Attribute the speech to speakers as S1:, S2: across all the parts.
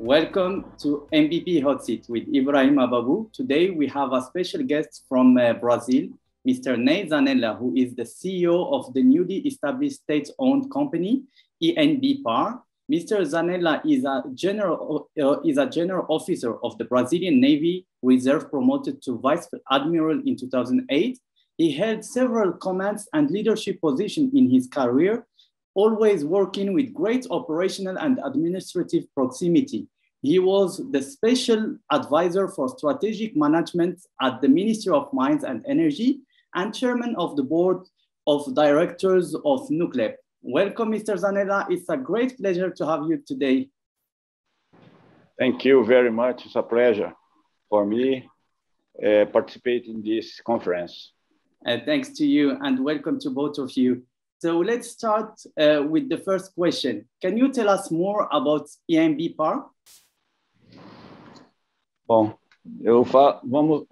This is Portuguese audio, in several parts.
S1: Welcome to MVP Hot Seat with Ibrahim Ababu. Today we have a special guest from Brazil, Mr. Zanella, who is the CEO of the newly established state-owned company, ENBpar. Mr. Zanella is a general officer of the Brazilian Navy Reserve, promoted to Vice Admiral in 2008. He held several commands and leadership positions in his career, always working with great operational and administrative proximity. He was the special advisor for strategic management at the Ministry of Mines and Energy and chairman of the board of directors of NUCLEP. Welcome, Mr. Zanella. It's a great pleasure to have you today.
S2: Thank you very much. It's a pleasure for me participate in this conference.
S1: Thanks to you, and welcome to both of you. So let's start with the first question. Can you tell us more about ENBpar?
S2: Bom, vamos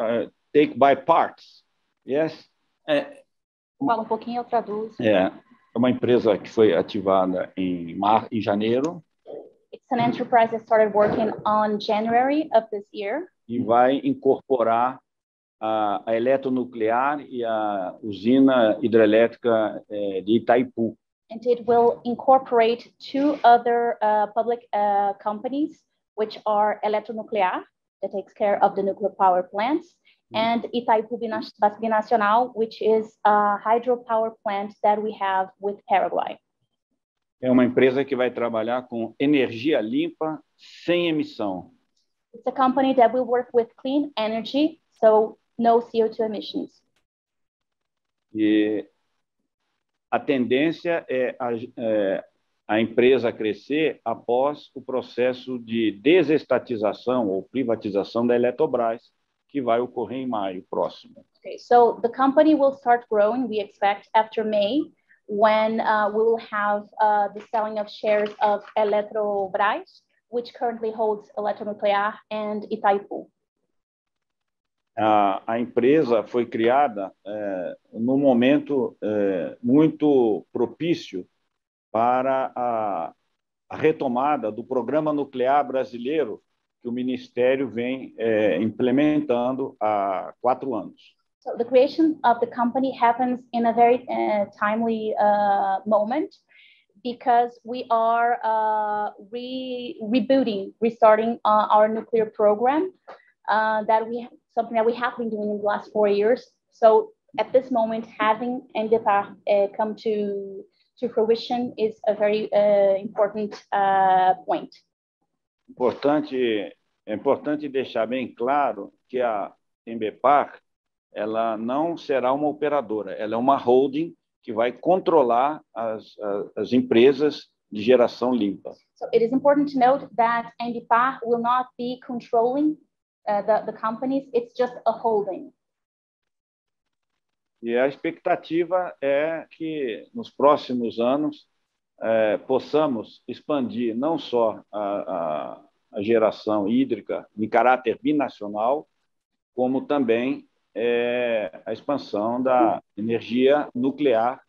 S2: take by parts. Yes?
S3: Fala um pouquinho, eu traduzo.
S2: É uma empresa que foi ativada em janeiro.
S3: It's an enterprise that started working on January of this year.
S2: E vai incorporar a eletronuclear e a usina hidrelétrica de Itaipu.
S3: And it will incorporate two other public companies, which are Eletronuclear, that takes care of the nuclear power plants, and Itaipu Binacional, which is a hydropower plant that we have with Paraguay.
S2: É uma empresa que vai trabalhar com energia limpa, sem emissão.
S3: It's a company that will work with clean energy, so no CO2 emissions.
S2: E a tendência é a empresa crescer após o processo de desestatização ou privatização da Eletrobras, que vai ocorrer em maio próximo.
S3: Okay, so the company will start growing, we expect, after May, when we will have the selling of shares of Eletrobras, which currently holds Eletronuclear and Itaipu.
S2: A empresa foi criada num momento muito propício para a retomada do programa nuclear brasileiro que o Ministério vem implementando há 4 anos.
S3: So the creation of the company happens in a very timely moment, because we are restarting our nuclear program, something that we have been doing in the last 4 years. So at this moment, having ENBpar come to fruition is a very important point.
S2: É importante deixar bem claro que a ENBpar ela não será uma operadora, ela é uma holding que vai controlar as empresas de geração limpa.
S3: So it is important to note that ENBpar will not be controlling the companies, it's just a holding.
S2: E a expectativa é que nos próximos anos possamos expandir não só a geração hídrica em caráter binacional, como também a expansão da energia nuclear,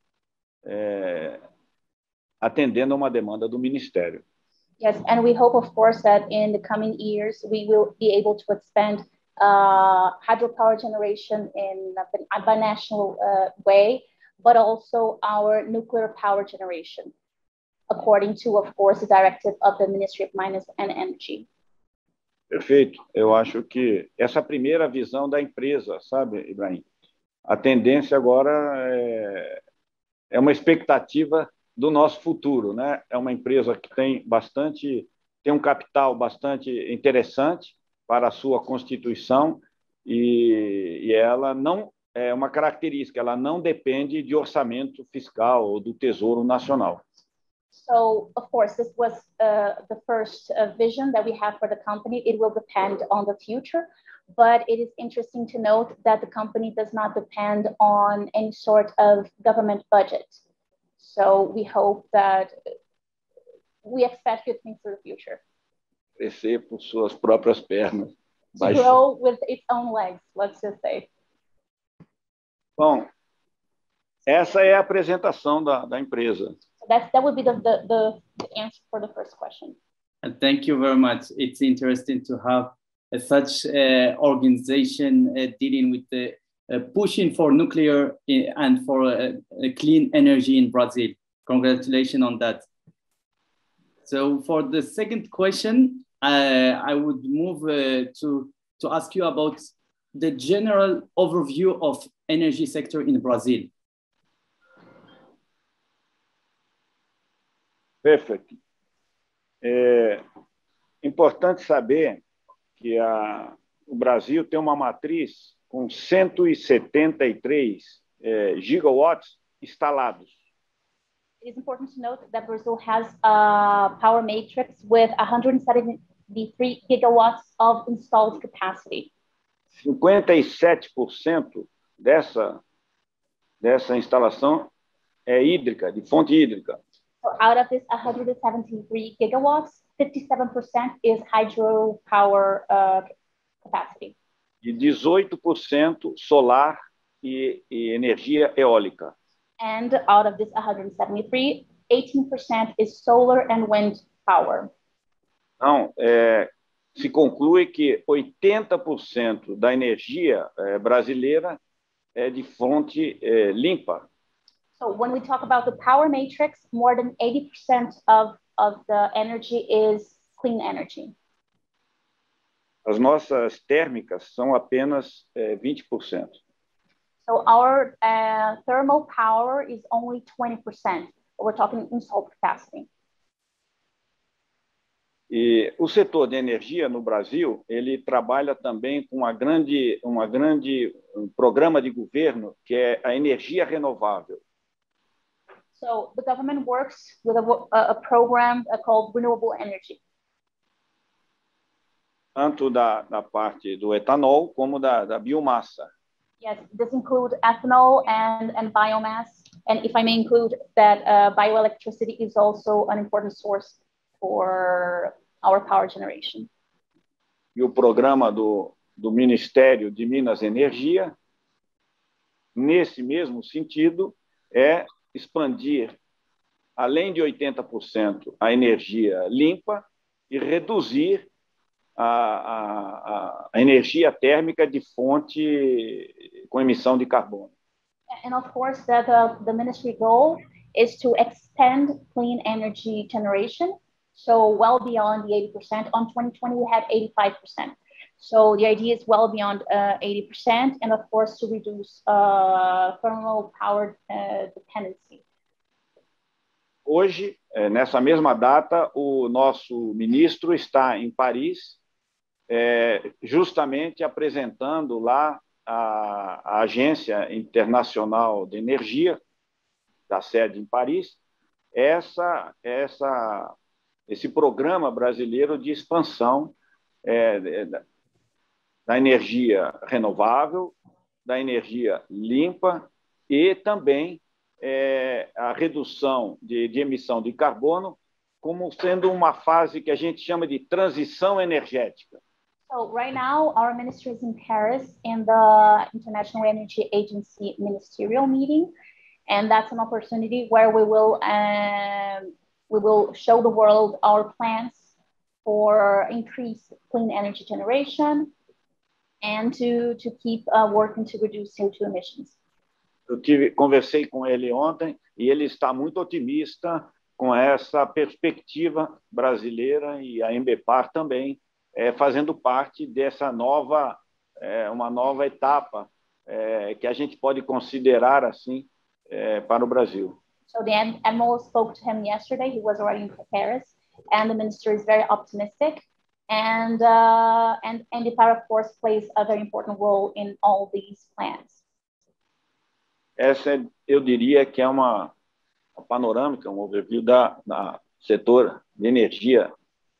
S2: atendendo a uma demanda do Ministério.
S3: Yes, and we hope, of course, that in the coming years we will be able to expand hydropower generation in a binational way, but also our nuclear power generation, according to, of course, the directive of the Ministry of Mines and Energy.
S2: Perfeito. Eu acho que essa primeira visão da empresa, sabe, Ibrahim? A tendência agora é uma expectativa do nosso futuro, né? É uma empresa que tem um capital bastante interessante para a sua constituição e ela não é uma característica, ela não depende de orçamento fiscal ou do Tesouro Nacional.
S3: So, of course, this was the first vision that we have for the company. It will depend on the future, but it is interesting to note that the company does not depend on any sort of government budget. So we hope that we expect good things for the future.
S2: Crescer por suas próprias pernas.
S3: To grow with its own legs, let's just say.
S2: Bom, essa é a apresentação da empresa.
S3: That would be the answer for the first question.
S1: And thank you very much. It's interesting to have such organization dealing with the pushing for nuclear and for clean energy in Brazil. Congratulations on that. So for the second question, I would move to ask you about the general overview of energy sector in Brazil.
S2: Perfeito. É importante saber que o Brasil tem uma matriz com 173 gigawatts instalados.
S3: It is important to note that Brazil has a power matrix with 173 gigawatts of installed capacity.
S2: 57% dessa instalação é hídrica, de fonte hídrica.
S3: So out of this 173 gigawatts, 57% is hydropower capacity.
S2: E 18% solar e energia eólica.
S3: And out of this 173, 18% is solar and wind power.
S2: Então, se conclui que 80% da energia brasileira é de fonte limpa.
S3: So when we talk about the power matrix, more than 80% of the energy is clean energy.
S2: As nossas térmicas são apenas 20%.
S3: So our thermal power is only 20%. We're talking installed capacity.
S2: E o setor de energia no Brasil, ele trabalha também com um programa de governo que é a energia renovável.
S3: So the government works with a program called renewable energy.
S2: Tanto da parte do etanol como da biomassa.
S3: Yes, this includes ethanol and biomass. And if I may include that bioelectricity is also an important source for our power generation.
S2: E o programa do Ministério de Minas e Energia, nesse mesmo sentido, é expandir, além de 80%, a energia limpa e reduzir a energia térmica de fonte com emissão de carbono.
S3: And of course, that the ministry goal is to extend clean energy generation, so well beyond the 80%. On 2020, we had 85%. So the idea is well beyond 80%, and of course, to reduce thermal power dependency.
S2: Hoje, nessa mesma data, o nosso ministro está em Paris, justamente apresentando lá a Agência Internacional de Energia, da sede em Paris, esse programa brasileiro de expansão da energia renovável, da energia limpa e também a redução de emissão de carbono como sendo uma fase que a gente chama de transição energética.
S3: So right now, our ministry is in Paris in the International Energy Agency ministerial meeting, and that's an opportunity where we will show the world our plans for increased clean energy generation and to keep working to reduce CO2 emissions.
S2: Conversei com ele ontem e ele está muito otimista com essa perspectiva brasileira e a ENBpar também fazendo parte dessa uma nova etapa que a gente pode considerar assim para o Brasil.
S3: So the Admiral spoke to him yesterday. He was already in Paris, and the minister is very optimistic. And ENBpar, of course, plays a very important role in all these plans.
S2: Essa eu diria que é uma panorâmica, um overview da setor de energia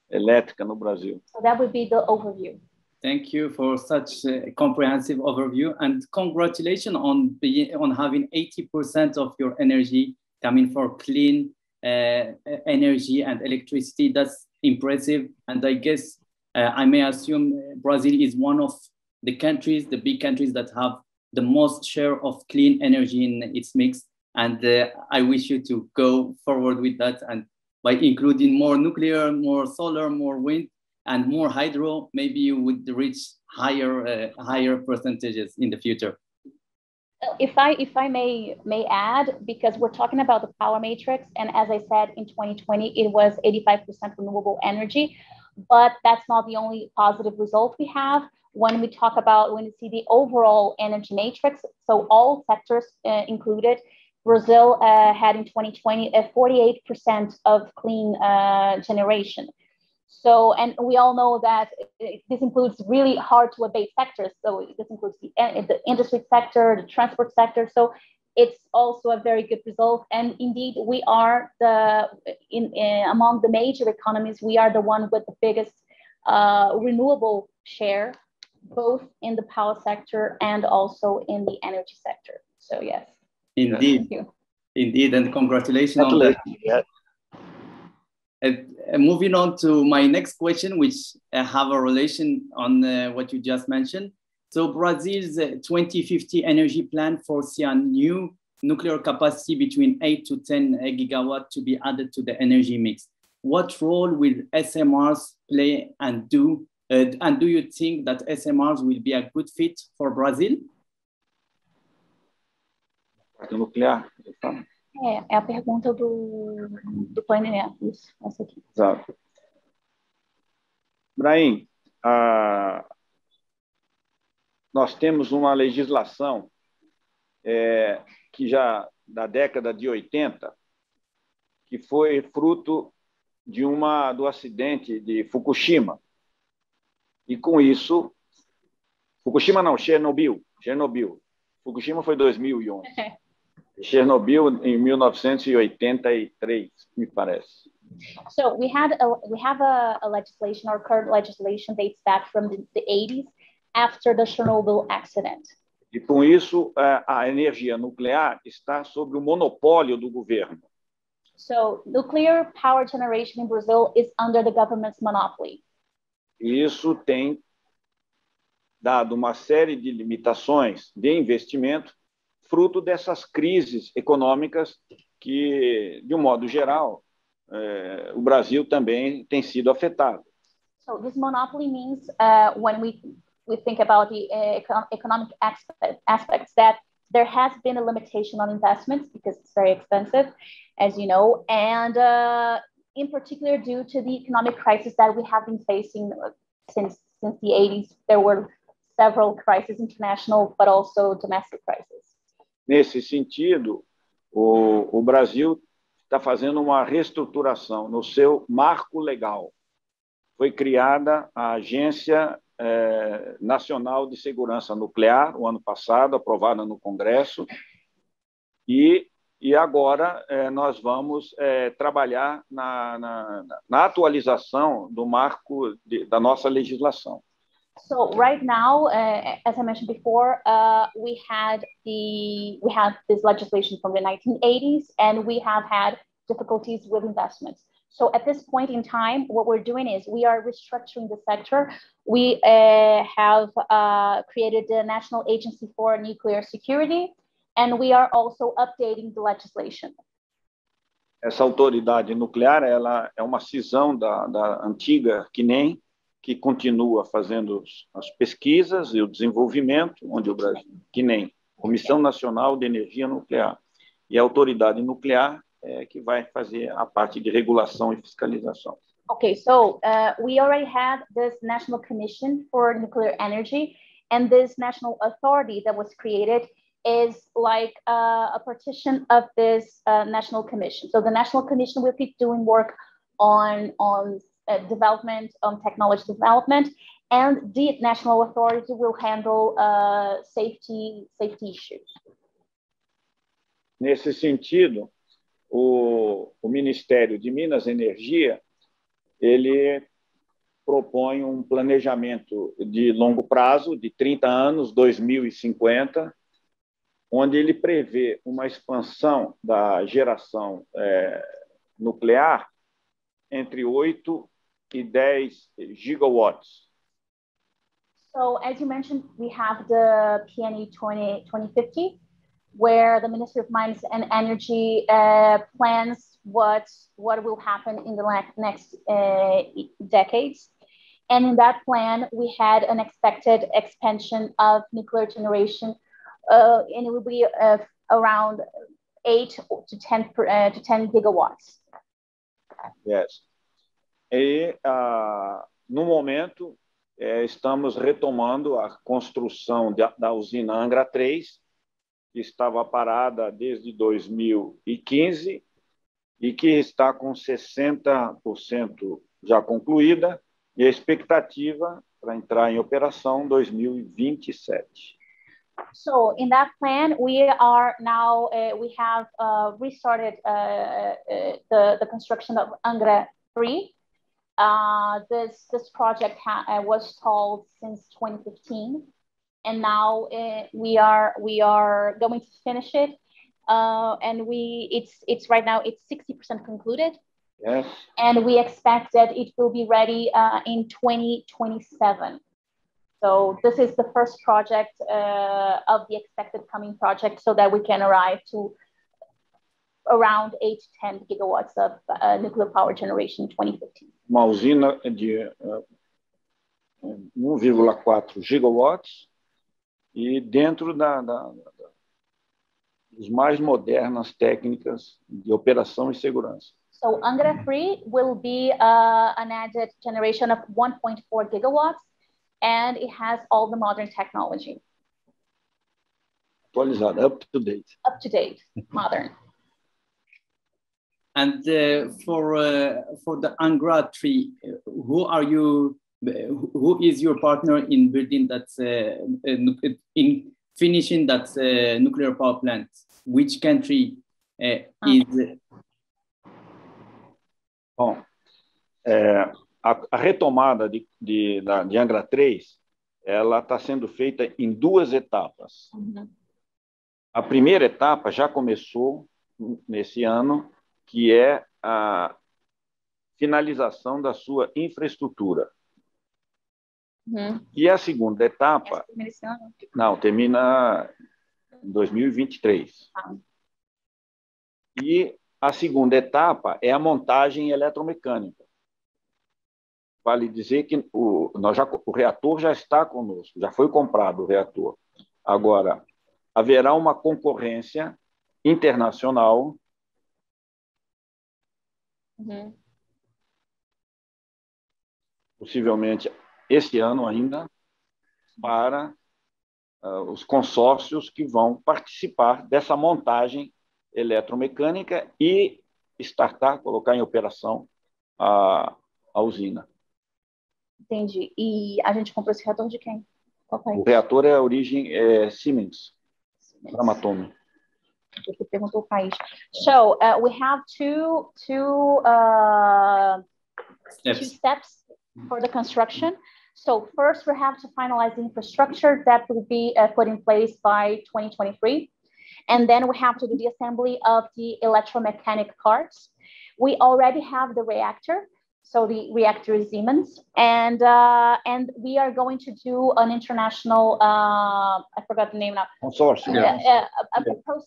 S2: elétrica no Brasil.
S3: So that would be the overview.
S1: Thank you for such a comprehensive overview, and congratulations on having 80% of your energy coming for clean energy and electricity. That's impressive, and I guess I may assume Brazil is one of the big countries that have the most share of clean energy in its mix, and I wish you to go forward with that and by including more nuclear, more solar, more wind, and more hydro, maybe you would reach higher percentages in the future.
S3: If I may add, because we're talking about the power matrix, and as I said, in 2020, it was 85% renewable energy, but that's not the only positive result we have. When we see the overall energy matrix, so all sectors included, Brazil had in 2020 a 48% of clean generation. So, and we all know that this includes really hard to abate sectors. So this includes the industry sector, the transport sector. So it's also a very good result. And indeed, we are among the major economies, we are the one with the biggest renewable share, both in the power sector and also in the energy sector. So yes.
S1: Indeed. Indeed, and congratulations on that.
S2: Yeah.
S1: Moving on to my next question, which have a relation on what you just mentioned. So Brazil's 2050 energy plan foresees a new nuclear capacity between 8 to 10 gigawatt to be added to the energy mix. What role will SMRs play, and do you think that SMRs will be a good fit for Brazil?
S2: Nuclear.
S3: É a pergunta do painel, isso, essa aqui.
S2: Exato. Brahim, nós temos uma legislação que já da década de 80, que foi fruto do acidente de Fukushima. E com isso, Fukushima não, Chernobyl. Fukushima foi 2011. Chernobyl em 1983, me parece.
S3: So we have a legislation, our current legislation dates back from the 80s after the Chernobyl accident.
S2: E com isso, a energia nuclear está sob o monopólio do governo.
S3: So nuclear power generation in Brazil is under the government's monopoly.
S2: E isso tem dado uma série de limitações de investimento, fruto dessas crises econômicas que, de um modo geral, o Brasil também tem sido afetado.
S3: So this monopoly means when we think about the economic aspects, that there has been a limitation on investments because it's very expensive, as you know, and in particular due to the economic crisis that we have been facing since the 80s. There were several crises, international, but also domestic crises.
S2: Nesse sentido, o Brasil está fazendo uma reestruturação no seu marco legal. Foi criada a Agência Nacional de Segurança Nuclear, o ano passado, aprovada no Congresso, e agora nós vamos trabalhar na atualização do marco da nossa legislação.
S3: So right now, as I mentioned before, we have this legislation from the 1980s, and we have had difficulties with investments. So at this point in time, what we're doing is we are restructuring the sector. We have created the National Agency for Nuclear Security, and we are also updating the legislation.
S2: Essa autoridade nuclear, ela é uma cisão da antiga CNEM, que continua fazendo as pesquisas e o desenvolvimento, onde o Brasil, que nem Comissão Nacional de Energia Nuclear, e a autoridade nuclear que vai fazer a parte de regulação e fiscalização.
S3: Okay, so we already had this National Commission for Nuclear Energy, and this national authority that was created is like a partition of this National Commission. So the National Commission will keep doing work on development, on technology development, and the national authority will handle safety issues.
S2: Nesse sentido, o Ministério de Minas e Energia, ele propõe um planejamento de longo prazo, de 30 anos, 2050, onde ele prevê uma expansão da geração nuclear entre 8 e 10 gigawatts.
S3: So, as you mentioned, we have the PNE 2050, where the Ministry of Mines and Energy plans what will happen in the next decades. And in that plan, we had an expected expansion of nuclear generation, and it will be around 8 to 10 gigawatts.
S2: Yes. E, no momento, estamos retomando a construção da usina Angra 3, que estava parada desde 2015 e que está com 60% já concluída, e a expectativa para entrar em operação em 2027.
S3: So in that plan, we are now, we have restarted the construction of Angra 3. This project was stalled since 2015, and now we are going to finish it, and it's right now it's 60% concluded.
S2: Yes.
S3: And we expect that it will be ready in 2027. So this is the first project of the expected coming project, so that we can arrive to around 8 to 10 gigawatts of nuclear power generation in 2015.
S2: Uma usina de 1,4 gigawatts e dentro das mais modernas técnicas de operação e segurança.
S3: So Angra 3 will be an added generation of 1.4 gigawatts, and it has all the modern technology.
S2: Atualizada, up to date.
S3: Up to date, modern.
S1: And for the Angra 3, who is your partner in building that, in finishing that nuclear power plant? Which country is?
S2: Bom, a retomada de Angra 3, ela está sendo feita em 2 etapas.
S3: Uhum.
S2: A primeira etapa já começou nesse ano, que é a finalização da sua infraestrutura.
S3: Uhum.
S2: E a segunda etapa... Não, termina em 2023. E a segunda etapa é a montagem eletromecânica. Vale dizer que o reator já está conosco, já foi comprado o reator. Agora, haverá uma concorrência internacional.
S3: Uhum.
S2: Possivelmente esse ano ainda, para os consórcios que vão participar dessa montagem eletromecânica e colocar em operação a usina.
S3: Entendi. E a gente comprou esse reator de quem? Qual país?
S2: O reator é a origem Siemens, Framatome.
S3: Você perguntou o país. So we have two steps for the construction. So first, we have to finalize the infrastructure that will be put in place by 2023. And then we have to do the assembly of the electromechanic parts. We already have the reactor. So the reactor is Siemens. And we are going to do an international, I forgot the name now.
S2: Consortium.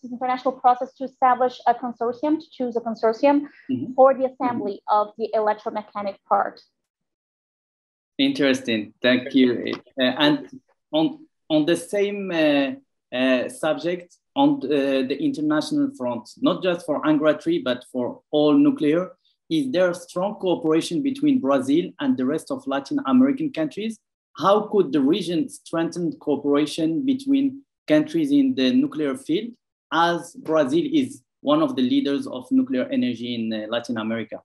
S3: International process to establish a consortium, to choose a consortium for the assembly of the electromechanic part.
S1: Interesting, thank you. And on the same subject, on the international front, not just for Angra 3, but for all nuclear, is there strong cooperation between Brazil and the rest of Latin American countries? How could the region strengthen cooperation between countries in the nuclear field, as Brazil is one of the leaders of nuclear energy in Latin America?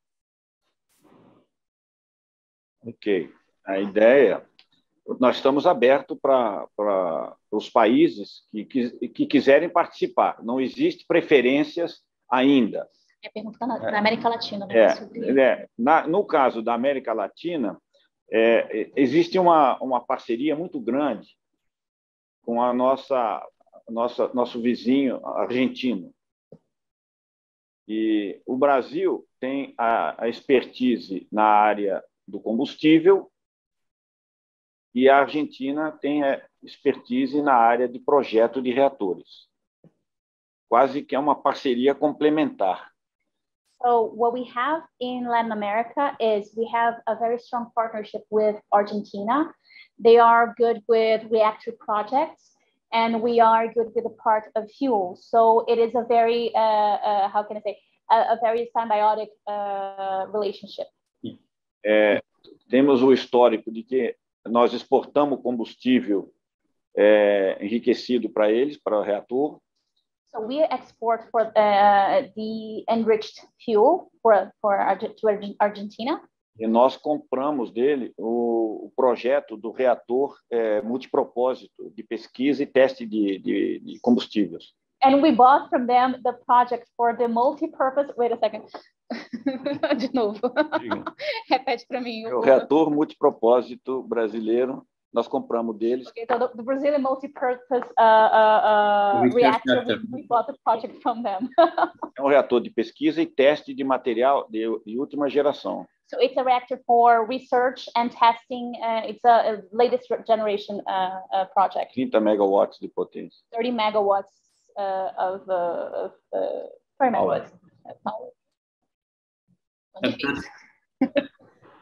S2: Ok. A ideia, nós estamos abertos para os países que quiserem participar. Não existe preferências ainda.
S3: É pergunta na América Latina. Né?
S2: No caso da América Latina, existe uma parceria muito grande com nosso vizinho argentino. E o Brasil tem a expertise na área do combustível e a Argentina tem a expertise na área de projeto de reatores. Quase que é uma parceria complementar.
S3: So what we have in Latin America is we have a very strong partnership with Argentina. They are good with reactor projects, and we are good with the part of fuel. So it is a very, how can I say, a very symbiotic relationship.
S2: Temos o histórico de que nós exportamos combustível enriquecido para eles, para o reator.
S3: So we export for the enriched fuel to Argentina.
S2: E nós compramos dele o projeto do reator multipropósito de pesquisa e teste de combustíveis.
S3: And we bought from them the project for the multi-purpose. Wait a second. De novo. Repete para mim.
S2: O reator multipropósito brasileiro, nós compramos deles.
S3: Okay, so the Brazilian multi-purpose reactor, we bought the project from them.
S2: É um reator de pesquisa e teste de material de última geração.
S3: So it's a reactor for research and testing. It's a latest generation project.
S2: 30 megawatts de potência.
S3: 30 megawatts of 30 megawatts of power.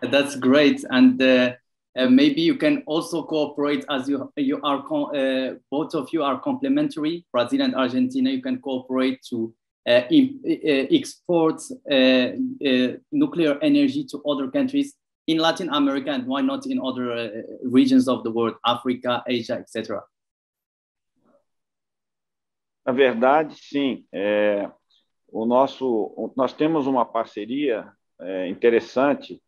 S1: That's great, and maybe you can also cooperate, as you are both of you are complementary. Brazil and Argentina, you can cooperate to export nuclear energy to other countries in Latin America, and why not in other regions of the world, Africa, Asia, etc.
S2: Na verdade, sim. Nós temos uma parceria interessante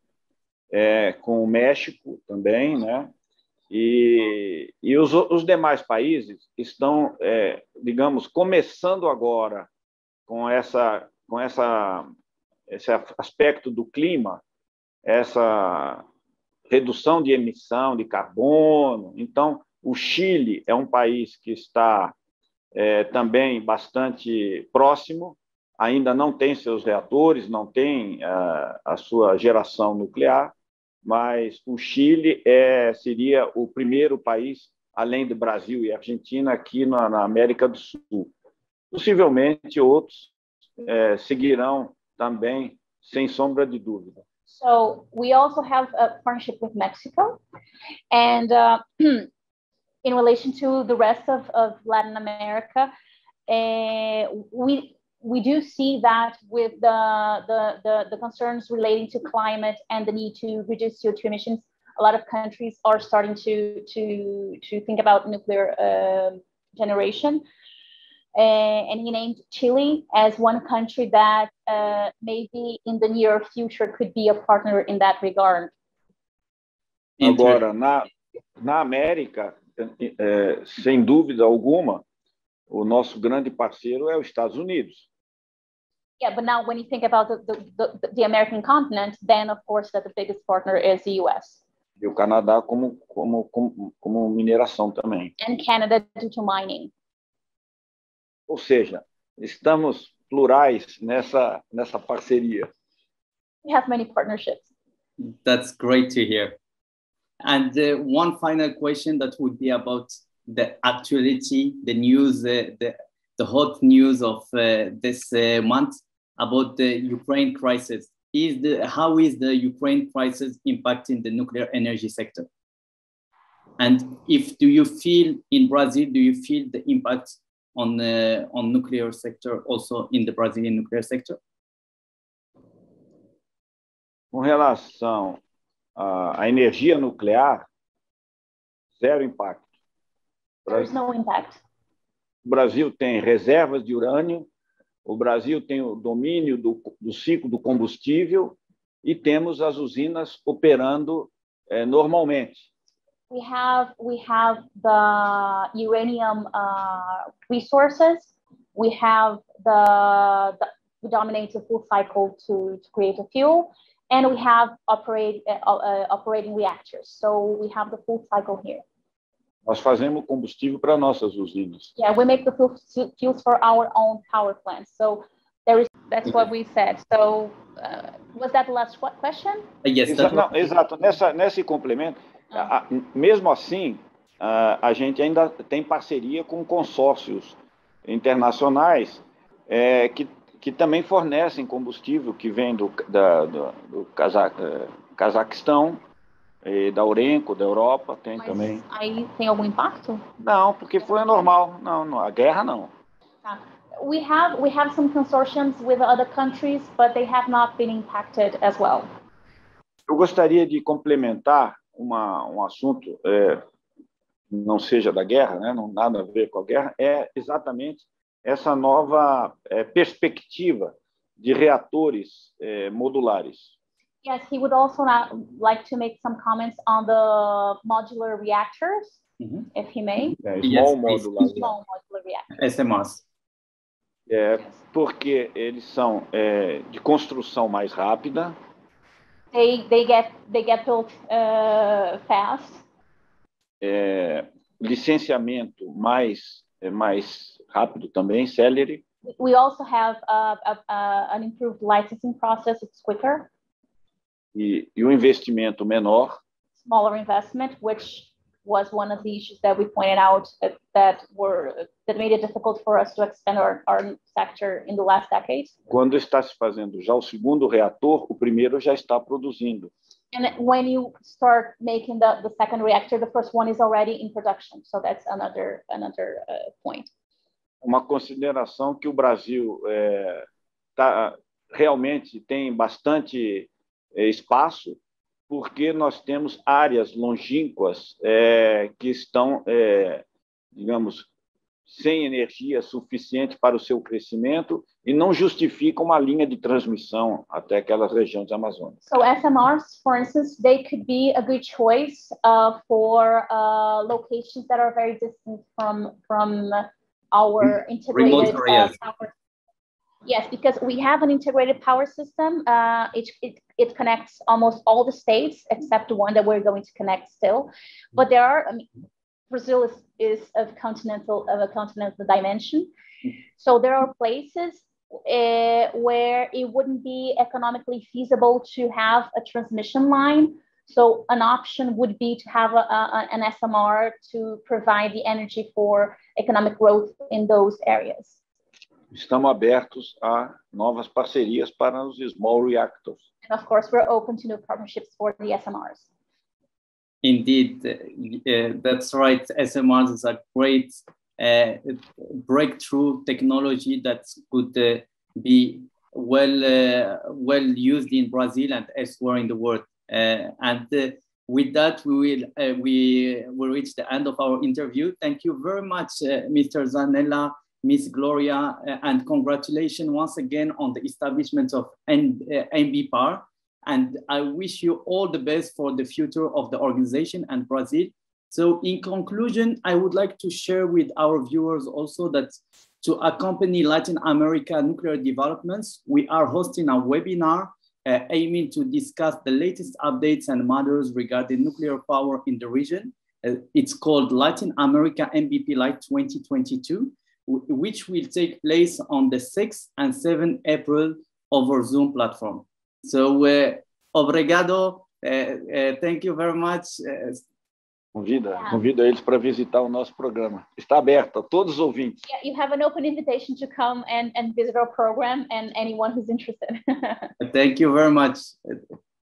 S2: com o México também, né? E os demais países estão, digamos, começando agora com esse aspecto do clima, essa redução de emissão de carbono. Então, o Chile é um país que está também bastante próximo, ainda não tem seus reatores, não tem a sua geração nuclear, mas o Chile seria o primeiro país, além do Brasil e Argentina, aqui na América do Sul. Possivelmente outros seguirão também, sem sombra de dúvida.
S3: So we also have a partnership with Mexico, and in relation to the rest of Latin America, we do see that with the concerns relating to climate and the need to reduce CO2 emissions, a lot of countries are starting to think about nuclear generation. And he named Chile as one country that maybe in the near future could be a partner in that regard.
S2: Agora, na América, sem dúvida alguma, o nosso grande parceiro é os Estados Unidos.
S3: Yeah, but now when you think about the American continent, then of course that the biggest partner is the US.
S2: E o Canadá como mineração também.
S3: And Canada due to mining.
S2: Ou seja, estamos plurais nessa parceria.
S3: We have many partnerships.
S1: That's great to hear. And one final question that would be about the actuality, the news, the hot news of this month about the Ukraine crisis. How is the Ukraine crisis impacting the nuclear energy sector? And do you feel in Brazil, do you feel the impact on nuclear sector also in the Brazilian nuclear sector?
S2: Com relação à energia nuclear, zero impacto.
S3: There's no impact.
S2: O Brasil tem reservas de urânio, o Brasil tem o domínio do ciclo do combustível e temos as usinas operando normalmente.
S3: We have the uranium resources. We have we dominate the full cycle to create a fuel, and we have operating reactors. So we have the full cycle here.
S2: Nós fazemos combustível para nossas usinas.
S3: Yeah, we make the fuels for our own power plants. So that's what we said. So was that the last question?
S1: Yes.
S2: Exato. Nesse complemento, mesmo assim, a gente ainda tem parceria com consórcios internacionais que que também fornecem combustível que vem do Cazaquistão, e da Urenco, da Europa, tem também.
S3: Aí tem algum impacto?
S2: Não, porque foi normal. Não, a guerra não.
S3: We have some consortiums with other countries, but they have not been impacted as well.
S2: Eu gostaria de complementar um assunto, não seja da guerra, né? Não nada a ver com a guerra, é exatamente essa nova perspectiva de reatores modulares.
S3: Yes, he would also like to make some comments on the modular reactors, if he may.
S2: Small modular
S3: reactors.
S1: SMRs.
S2: Porque eles são de construção mais rápida.
S3: They get built fast.
S2: Licenciamento mais rápido também, célere.
S3: We also have an improved licensing process. It's quicker.
S2: E o investimento menor.
S3: Smaller investment, which was one of the issues that we pointed out that made it difficult for us to expand our sector in the last decade.
S2: Quando está se fazendo já o segundo reator, o primeiro já está produzindo.
S3: And when you start making the second reactor, the first one is already in production. So that's another point.
S2: Uma consideração que o Brasil realmente tem bastante espaço, porque nós temos áreas longínquas que estão, digamos, sem energia suficiente para o seu crescimento e não justificam uma linha de transmissão até aquelas regiões amazônicas.
S3: So SMRs, for instance, they could be a good choice for locations that are very distant from our integrated power. Yes, because we have an integrated power system. It connects almost all the states except one that we're going to connect still. But there are, Brazil is of a continental dimension. So there are places where it wouldn't be economically feasible to have a transmission line. So an option would be to have an SMR to provide the energy for economic growth in those areas.
S2: Estamos abertos a novas parcerias para os small reactors.
S3: And of course, we're open to new partnerships for the SMRs.
S1: Indeed, that's right. SMRs is a great breakthrough technology that could be well used in Brazil and elsewhere in the world. And with that, we will reach the end of our interview. Thank you very much, Mr. Zanella, Miss Gloria, and congratulations once again on the establishment of ENBpar. And I wish you all the best for the future of the organization and Brazil. So in conclusion, I would like to share with our viewers also that to accompany Latin America nuclear developments, we are hosting a webinar aiming to discuss the latest updates and matters regarding nuclear power in the region. It's called Latin America ENBP Light 2022. Which will take place on the 6th and 7th April over Zoom platform. So, obrigado, thank you very much.
S2: Convido eles para visitar o nosso programa. Está aberto a todos os ouvintes.
S3: Yeah, you have an open invitation to come and visit our program and anyone who's interested.
S1: Thank you very much.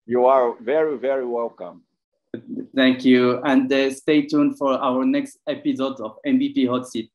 S2: You are very, very welcome.
S1: Thank you, and stay tuned for our next episode of ENBP Hot Seat.